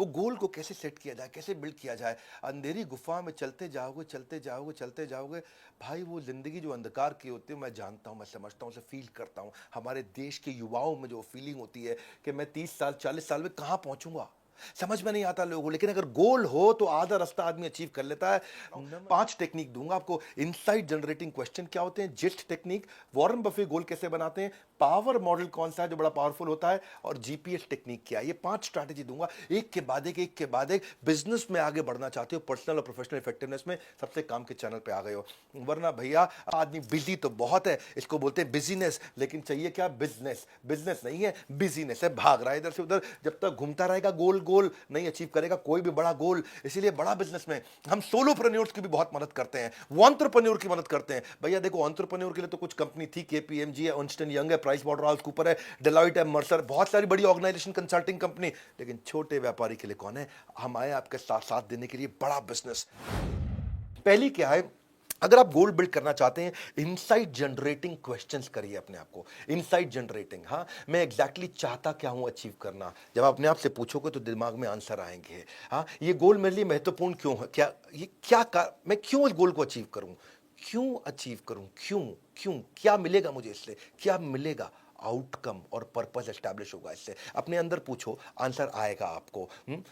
वो गोल को कैसे सेट किया जाए, कैसे बिल्ड किया जाए। अंधेरी गुफा में चलते जाओगे, चलते जाओगे, चलते जाओगे, भाई वो ज़िंदगी जो अंधकार की होती है, मैं जानता हूँ, मैं समझता हूँ, उसे फ़ील करता हूँ। हमारे देश के युवाओं में जो फीलिंग होती है कि मैं 30 साल, 40 साल में कहाँ पहुँचूँगा? समझ में नहीं आता लोगों को, लेकिन अगर गोल हो तो आधा रास्ता आदमी अचीव कर लेता है। 5 टेक्निक दूंगा आपको। इनसाइट जनरेटिंग क्वेश्चन क्या होते हैं, जिस्ट टेक्निक, वॉरेन बफे गोल कैसे बनाते हैं, पावर मॉडल कौन सा है जो बड़ा पावरफुल होता है, और जीपीएस टेक्निक क्या है। ये 5 स्ट्रैटेजी दूंगा, एक के बाद एक, एक के बाद एक। बिजनेस में आगे बढ़ना चाहते हो, पर्सनल और प्रोफेशनल इफेक्टिवनेस में, सबसे काम के चैनल पे आ गए हो। वरना भैया आदमी बिजी तो बहुत है, इसको बोलते हैं बिजीनेस, लेकिन चाहिए क्या, बिजनेस। बिजनेस नहीं है, बिजीनेस है, भाग रहा है इधर से उधर। जब तक घूमता रहेगा गोल गोल नहीं अचीव करेगा कोई भी बड़ा गोल। इसीलिए बड़ा बिजनेस में हम सोलोप्रेन्योर्स की भी बहुत मदद करते हैं, वो एंटरप्रेन्योर की मदद करते हैं। भैया देखो, एंटरप्रेन्योर के लिए तो कुछ कंपनी थी, केपीएमजी है, अर्न्स्ट एंड यंग है, प्राइस वाटरहाउस कूपर है, डेलॉयट है, मर्सर, बहुत सारी बड़ी ऑर्गेनाइजेशन, कंसल्टिंग कंपनी। लेकिन छोटे व्यापारी के लिए कौन है? हम आए आपके साथ साथ देने के लिए, बड़ा बिजनेस। पहली क्या है, अगर आप गोल बिल्ड करना चाहते हैं, इनसाइट जनरेटिंग क्वेश्चंस करिए अपने आप को। इनसाइट जनरेटिंग, हाँ मैं एग्जैक्टली चाहता क्या हूं अचीव करना, जब आप अपने आप से पूछोगे तो दिमाग में आंसर आएंगे। हाँ, ये गोल मेरे लिए महत्वपूर्ण क्यों है, क्या ये मैं क्यों इस गोल को अचीव करूं, क्यों अचीव करूं, क्यों क्यों क्या मिलेगा मुझे इससे, क्या मिलेगा, आउटकम और पर्पस एस्टैब्लिश होगा इससे। अपने अंदर पूछो, आंसर आएगा आपको।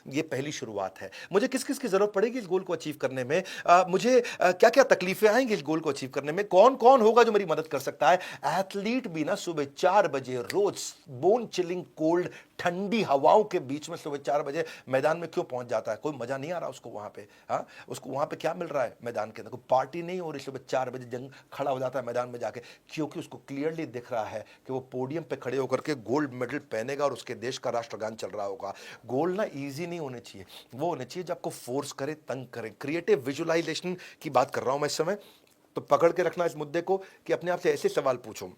ये पहली शुरुआत है। मुझे किस किस की जरूरत पड़ेगी इस गोल को अचीव करने में, मुझे क्या क्या तकलीफें आएंगी इस गोल को अचीव करने में, कौन कौन होगा जो मेरी मदद कर सकता है। एथलीट भी ना सुबह 4 बजे रोज, बोन चिलिंग कोल्ड ठंडी हवाओं के बीच में सुबह 4 बजे मैदान में क्यों पहुंच जाता है? कोई मजा नहीं आ रहा उसको वहां पे। हाँ, उसको वहां पे क्या मिल रहा है मैदान के अंदर? कोई पार्टी नहीं हो रही, सुबह 4 बजे जंग खड़ा हो जाता है मैदान में जाके, क्योंकि उसको क्लियरली दिख रहा है कि वो पोडियम पे खड़े होकर के गोल्ड मेडल पहनेगा और उसके देश का राष्ट्रगान चल रहा होगा। गोल ना इजी नहीं होने चाहिए, वो होने चाहिए जो आपको फोर्स करे, तंग करे। क्रिएटिव विजुअलाइजेशन की बात कर रहा हूं मैं इस समय। तो पकड़ के रखना इस मुद्दे को कि अपने आप से ऐसे सवाल पूछो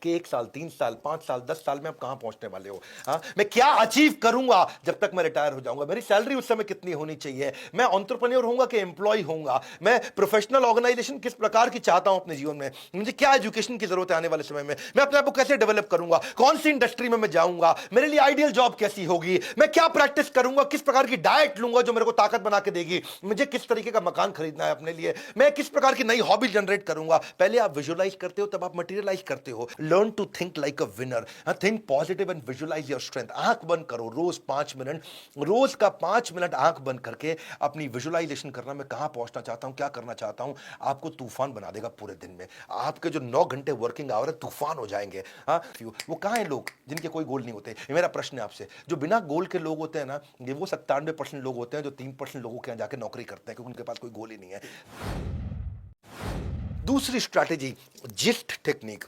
कि 1 साल, 3 साल, 5 साल, 10 साल में आप कहां पहुंचने वाले हो? हाँ, मैं क्या अचीव करूंगा जब तक मैं रिटायर हो जाऊंगा? मेरी सैलरी उस समय कितनी होनी चाहिए? मैं एंटरप्रेन्योर होऊंगा कि एम्प्लॉय होऊंगा? मैं प्रोफेशनल ऑर्गेनाइजेशन किस प्रकार की चाहता हूं अपने जीवन में? मुझे क्या एजुकेशन की जरूरत है आने वाले समय में? मैं अपने आप को कैसे डेवलप करूंगा? कौन सी इंडस्ट्री में मैं जाऊंगा? मेरे लिए आइडियल जॉब कैसी होगी? मैं क्या प्रैक्टिस करूंगा? किस प्रकार की डाइट लूंगा जो मेरे को ताकत बना के देगी? मुझे किस तरीके का मकान खरीदना है अपने लिए? मैं किस प्रकार की नई हॉबी जनरेट करूंगा? पहले आप विजुअलाइज करते हो, तब आप मटेरियलाइज करते हो। Learn to think like a winner, think positive and visualise your strength. आंख बंद करो रोज 5 मिनट, रोज का 5 मिनट आंख बंद करके अपनी विजुअलाइजेशन करना, मैं कहां पहुंचना चाहता हूं, क्या करना चाहता हूं। आपको तूफान बना देगा पूरे दिन में। आपके जो 9 घंटे वर्किंग आवर है, तूफान हो जाएंगे। हाँ, वो कहां है लोग जिनके कोई गोल नहीं होते? ये मेरा प्रश्न है आपसे। जो बिना गोल के लोग होते हैं ना, ये वो 97% लोग होते हैं जो 3% लोगों के यहां जाके नौकरी करते हैं, क्योंकि उनके पास कोई गोल ही नहीं है। दूसरी स्ट्रैटेजी, जिस्ट टेक्निक।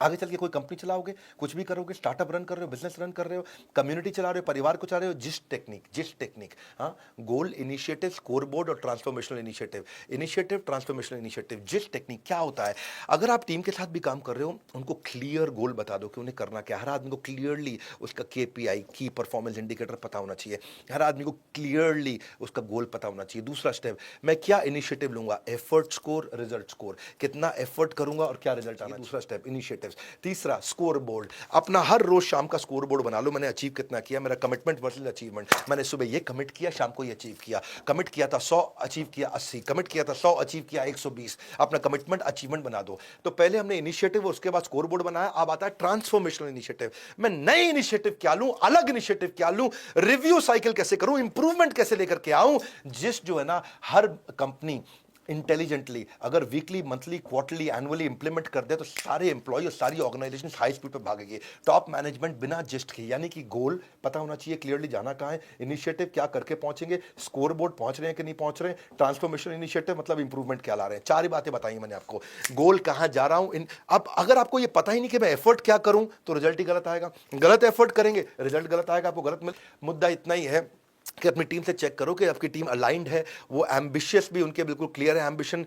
आगे चल के कोई कंपनी चलाओगे, कुछ भी करोगे, स्टार्टअप रन कर रहे हो, बिजनेस रन कर रहे हो, कम्युनिटी चला रहे हो, परिवार को चला रहे हो, जिस्ट टेक्निक, जिस्ट टेक्निक। हाँ, गोल, इनिशिएटिव, स्कोरबोर्ड और transformational initiative. Initiative, transformational initiative, gist technique क्या होता है? अगर आप टीम के साथ भी काम कर रहे हो, उनको क्लियर गोल बता दो कि उन्हें करना क्या। हर आदमी को क्लियरली उसका केपीआई, की परफॉर्मेंस इंडिकेटर पता होना चाहिए। हर आदमी को क्लियरली उसका गोल पता होना चाहिए। दूसरा स्टेप, मैं क्या इनिशिएटिव लूंगा, एफर्ट स्कोर, रिजल्ट स्कोर, कितना एफर्ट करूंगा और क्या रिजल्ट आना। दूसरा स्टेप, इनिशिएटिव। तीसरा, स्कोर बोर्ड। अपना हर रोज शाम का स्कोर बोर्ड बना लो। मैंने अचीव कितना किया, मेरा कमिटमेंट वर्सेस अचीवमेंट। मैंने सुबह ये कमिट किया, शाम को ये अचीव किया। कमिट किया था 100, अचीव किया 80। कमिट किया था 100, अचीव किया 120। अपना कमिटमेंट अचीवमेंट बना दो। तो पहले हमने इनिशिएटिव, उसके बाद स्कोर बोर्ड बनाया। अब आता है ट्रांसफॉर्मेशनल इनिशिएटिव। मैं नए इनिशिएटिव क्या लूं, अलग इनिशिएटिव क्या लूं, रिव्यू साइकिल कैसे करूं, इंप्रूवमेंट कैसे लेकर के आऊं। जिस जो है ना, हर कंपनी इंटेलिजेंटली अगर weekly, monthly, quarterly, annually implement कर दे तो सारे एम्प्लॉय और सारी ऑर्गेनाइजेशन हाई स्पीड पे भागेगी। टॉप मैनेजमेंट बिना जिस्ट के, यानी कि गोल पता होना चाहिए क्लियरली, जाना कहां है, इनिशिएटिव क्या करके पहुंचेंगे, स्कोर बोर्ड पहुंच रहे हैं कि नहीं पहुंच रहे हैं, ट्रांसफॉर्मेशन इनिशिएटिव मतलब इंप्रूवमेंट क्या ला रहे हैं। 4 ही बातें बताई मैंने आपको। गोल कहां जा रहा हूं, अब अगर आपको ये पता ही नहीं कि मैं एफर्ट क्या करूं, तो रिजल्ट ही गलत आएगा। गलत एफर्ट करेंगे, रिजल्ट गलत आएगा, आपको गलत मिल। मुद्दा इतना ही है कि अपनी टीम से चेक करो कि आपकी टीम अलाइंड है, वो एम्बिशियस भी उनके बिल्कुल क्लियर है एम्बिशन,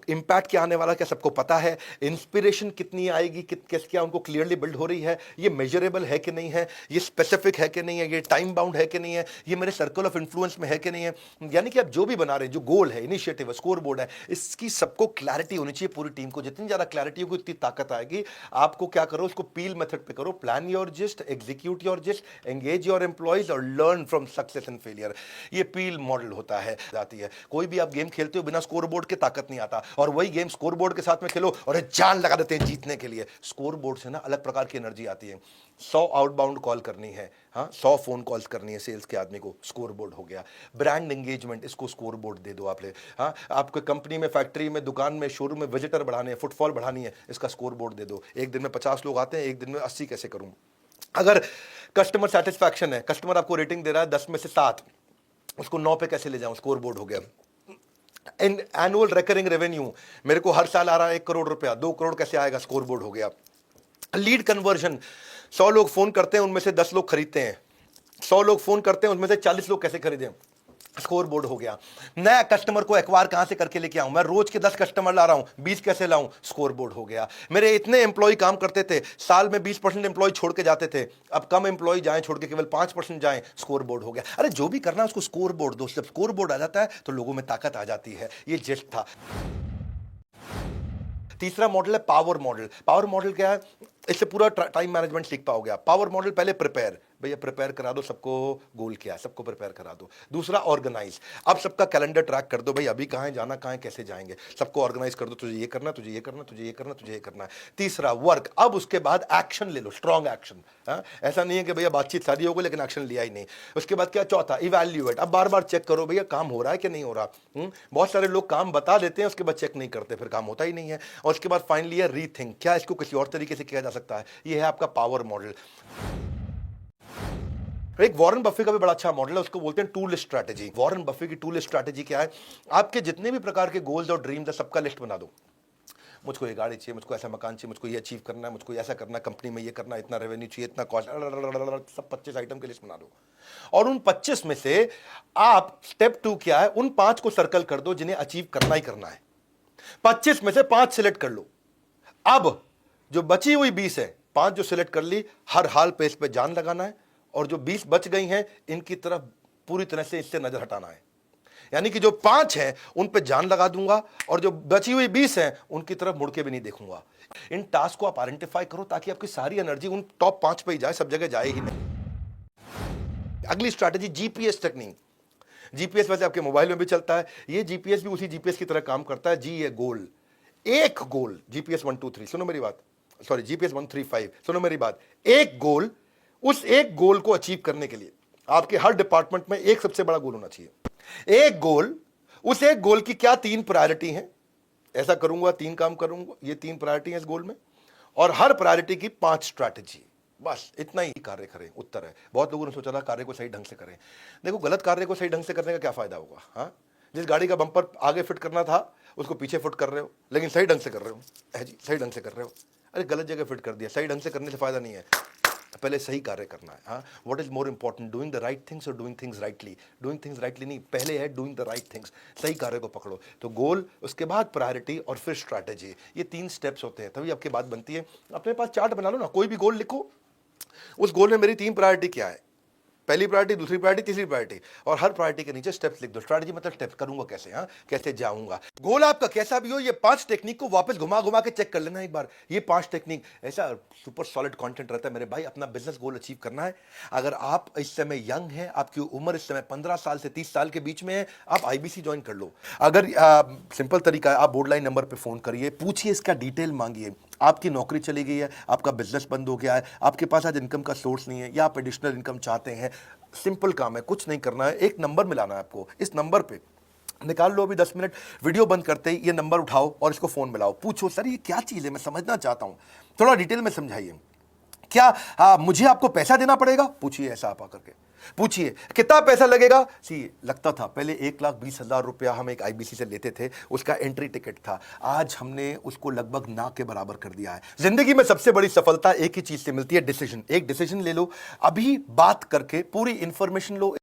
इंपैक्ट क्या आने वाला क्या सबको पता है, इंस्पिरेशन कितनी आएगी, क्या उनको क्लियरली बिल्ड हो रही है, ये मेजरेबल है कि नहीं है, ये स्पेसिफिक है कि नहीं है, ये टाइम बाउंड है कि नहीं है, ये मेरे सर्कल ऑफ इन्फ्लुएंस में है कि नहीं है। यानी कि आप जो भी बना रहे हैं, जो गोल है, इनिशिएटिव है, स्कोर बोर्ड है, इसकी सबको क्लैरिटी होनी चाहिए पूरी टीम को। जितनी ज्यादा क्लैरिटी होगी उतनी ताकत आएगी। आपको क्या करो, उसको पील मेथड पे करो। Plan your gist, execute your gist, engage your employees और learn from success and failure. Failure. ये पील मॉडल होता है जाती है। कोई भी आप गेम खेलते हो बिना स्कोर बोर्ड के ताकत नहीं आता, और वही गेम स्कोर बोर्ड के साथ में खेलो और जान लगा देते हैं जीतने के लिए। स्कोर बोर्ड से ना अलग प्रकार की एनर्जी आती है। 100 आउटबाउंड कॉल करनी है, हाँ 100 फोन कॉल्स करनी है सेल्स के आदमी को, स्कोर बोर्ड हो गया। ब्रांड एंगेजमेंट, इसको स्कोर बोर्ड दे दो आप ले। हाँ आपको कंपनी में, फैक्ट्री में, दुकान में, शोरूम में विजिटर बढ़ाने हैं, फुटफॉल बढ़ानी है, इसका स्कोर बोर्ड दे दो। एक दिन में 50 लोग आते हैं, एक दिन में 80 कैसे करूं। अगर कस्टमर सेटिस्फैक्शन है, कस्टमर आपको रेटिंग दे रहा है 10 में से 7, उसको 9 पे कैसे ले जाऊं, स्कोर बोर्ड हो गया। एनुअल रिकरिंग रेवेन्यू, मेरे को हर साल आ रहा है 1 करोड़ रुपया, 2 करोड़ कैसे आएगा, स्कोर बोर्ड हो गया। लीड कन्वर्जन, 100 लोग फोन करते हैं उनमें से 10 लोग खरीदते हैं, 100 लोग फोन करते हैं उनमें से 40 लोग कैसे खरीदें, स्कोर बोर्ड हो गया। नया कस्टमर को एक्वायर कहां से करके लेके आऊं, मैं रोज के 10 कस्टमर ला रहा हूं, 20 कैसे लाऊं, स्कोर बोर्ड हो गया। मेरे इतने एम्प्लॉय काम करते थे, साल में 20% एम्प्लॉय छोड़ के जाते थे, अब कम एम्प्लॉय जाएं, छोड़ के केवल 5% जाएं, स्कोर बोर्ड हो गया। अरे जो भी करना है उसको स्कोर बोर्ड दो। जब स्कोर बोर्ड आ जाता है तो लोगों में ताकत आ जाती है। ये जेस्ट था। तीसरा मॉडल है पावर मॉडल। पावर मॉडल क्या है, इससे पूरा टाइम मैनेजमेंट सीख पाओगे आप। पावर मॉडल, पहले प्रिपेयर, भैया प्रिपेयर करा दो सबको, गोल क्या है सबको प्रिपेयर करा दो। दूसरा ऑर्गेनाइज, अब सबका कैलेंडर ट्रैक कर दो, भाई अभी कहाँ है जाना, कहाँ है कैसे जाएंगे, सबको ऑर्गेनाइज कर दो, तुझे ये करना, तुझे ये करना, तुझे ये करना, तुझे ये करना है। तीसरा वर्क, अब उसके बाद एक्शन ले लो, स्ट्रॉन्ग एक्शन। ऐसा नहीं है कि भैया बातचीत सारी हो गई लेकिन एक्शन लिया ही नहीं। उसके बाद क्या, चौथा इवैल्यूएट, अब बार बार चेक करो भैया काम हो रहा है कि नहीं हो रहा। बहुत सारे लोग काम बता देते हैं उसके बाद चेक नहीं करते, फिर काम होता ही नहीं है। और उसके बाद फाइनली है रीथिंक, क्या इसको किसी और तरीके से किया जा सकता है। ये है आपका पावर मॉडल। एक वॉरेन बफे का भी बड़ा अच्छा मॉडल है, उसको बोलते हैं two list strategy. Warren Buffett की टू लिस्ट स्ट्रैटेजी क्या है, आपके जितने भी प्रकार के गोल्स और ड्रीम्स है सबका लिस्ट बना दो। मुझको ये गाड़ी चाहिए, मुझको ऐसा मकान चाहिए, मुझको ये अचीव करना है, मुझको ऐसा करना है, कंपनी में ये करना है, इतना रेवेन्यू चाहिए, इतना कॉस्ट, सब 25 आइटम की लिस्ट बना दो। और उन 25 में से आप स्टेप 2 क्या है, उन 5 को सर्कल कर दो जिन्हें अचीव करना ही करना है। 25 में से 5 सिलेक्ट कर लो। अब जो बची हुई 20 है, 5 जो सिलेक्ट कर ली, हर हाल पे इस पे जान लगाना है, और जो 20 बच गई हैं इनकी तरफ पूरी तरह से इससे नजर हटाना है। यानी कि जो 5 हैं उन पे जान लगा दूंगा, और जो बची हुई 20 हैं उनकी तरफ मुड़ के भी नहीं देखूंगा। इन टास्क को आप आइडेंटिफाई करो ताकि आपकी सारी एनर्जी उन टॉप 5 पे ही जाए, सब जगह जाए ही नहीं। अगली स्ट्रैटेजी जीपीएस टेक्निक। जीपीएस वैसे आपके मोबाइल में भी चलता है, ये जीपीएस भी उसी जीपीएस की तरह काम करता है। जी ये गोल, एक गोल, जीपीएस 123, सुनो मेरी बात, सॉरी जीपीएस 135, सुनो मेरी बात। एक गोल, उस एक गोल को अचीव करने के लिए आपके हर डिपार्टमेंट में एक सबसे बड़ा गोल होना चाहिए। एक गोल, उस एक गोल की क्या 3 प्रायोरिटी हैं, ऐसा करूंगा 3 काम करूंगा, ये 3 प्रायोरिटी हैं इस गोल में, और हर प्रायोरिटी की 5 स्ट्रैटेजी। बस इतना ही कार्य करें, उत्तर है। बहुत लोगों ने सोचा था कार्य को सही ढंग से करें। देखो गलत कार्य को सही ढंग से करने का क्या फायदा होगा। हाँ, जिस गाड़ी का बम्पर आगे फिट करना था उसको पीछे फिट कर रहे हो, लेकिन सही ढंग से कर रहे हो, है जी सही ढंग से कर रहे हो। अरे गलत जगह फिट कर दिया, सही ढंग से करने से फायदा नहीं है, पहले सही कार्य करना है। हाँ, what is more important, doing the right things और doing things rightly. Doing things rightly नहीं, पहले है डूइंग द राइट थिंग्स, सही कार्य को पकड़ो। तो गोल, उसके बाद प्रायोरिटी और फिर स्ट्रैटेजी, ये 3 स्टेप्स होते हैं, तभी आपकी बात बनती है। अपने पास चार्ट बना लो ना, कोई भी गोल लिखो, उस गोल में मेरी 3 प्रायोरिटी क्या है, पहली प्रायोरिटी, दूसरी प्रायोरिटी, तीसरी प्रायोरिटी, और हर प्रायोरिटी के नीचे स्टेप्स लिख दो। स्ट्रैटेजी मतलब स्टेप्स, करूंगा कैसे, हाँ कैसे जाऊंगा। गोल आपका कैसा भी हो, ये 5 टेक्निक को वापस घुमा घुमा के चेक कर लेना एक बार। ये 5 टेक्निक, ऐसा सुपर सॉलिड कंटेंट रहता है मेरे भाई। अपना बिजनेस गोल अचीव करना है, अगर आप इस समय यंग हैं, आपकी उम्र इस समय 15 साल से 30 साल के बीच में है, आप आईबीसी ज्वाइन कर लो। अगर सिंपल तरीका है, आप बोर्डलाइन नंबर पर फोन करिए, पूछिए, इसका डिटेल मांगिए। आपकी नौकरी चली गई है, आपका बिजनेस बंद हो गया है, आपके पास आज इनकम का सोर्स नहीं है, या आप एडिशनल इनकम चाहते हैं, सिंपल काम है, कुछ नहीं करना है, एक नंबर मिलाना है आपको। इस नंबर पे निकाल लो अभी 10 मिनट, वीडियो बंद करते ही ये नंबर उठाओ और इसको फोन मिलाओ। पूछो सर ये क्या चीज़ है, मैं समझना चाहता हूँ, थोड़ा डिटेल में समझाइए। क्या मुझे आपको पैसा देना पड़ेगा, पूछिए ऐसा आप आकर के पूछिए। कितना पैसा लगेगा, सी लगता था पहले 1,20,000 रुपया हम एक आईबीसी से लेते थे, उसका एंट्री टिकट था, आज हमने उसको लगभग ना के बराबर कर दिया है। जिंदगी में सबसे बड़ी सफलता एक ही चीज से मिलती है, डिसीजन। एक डिसीजन ले लो, अभी बात करके पूरी इंफॉर्मेशन लो।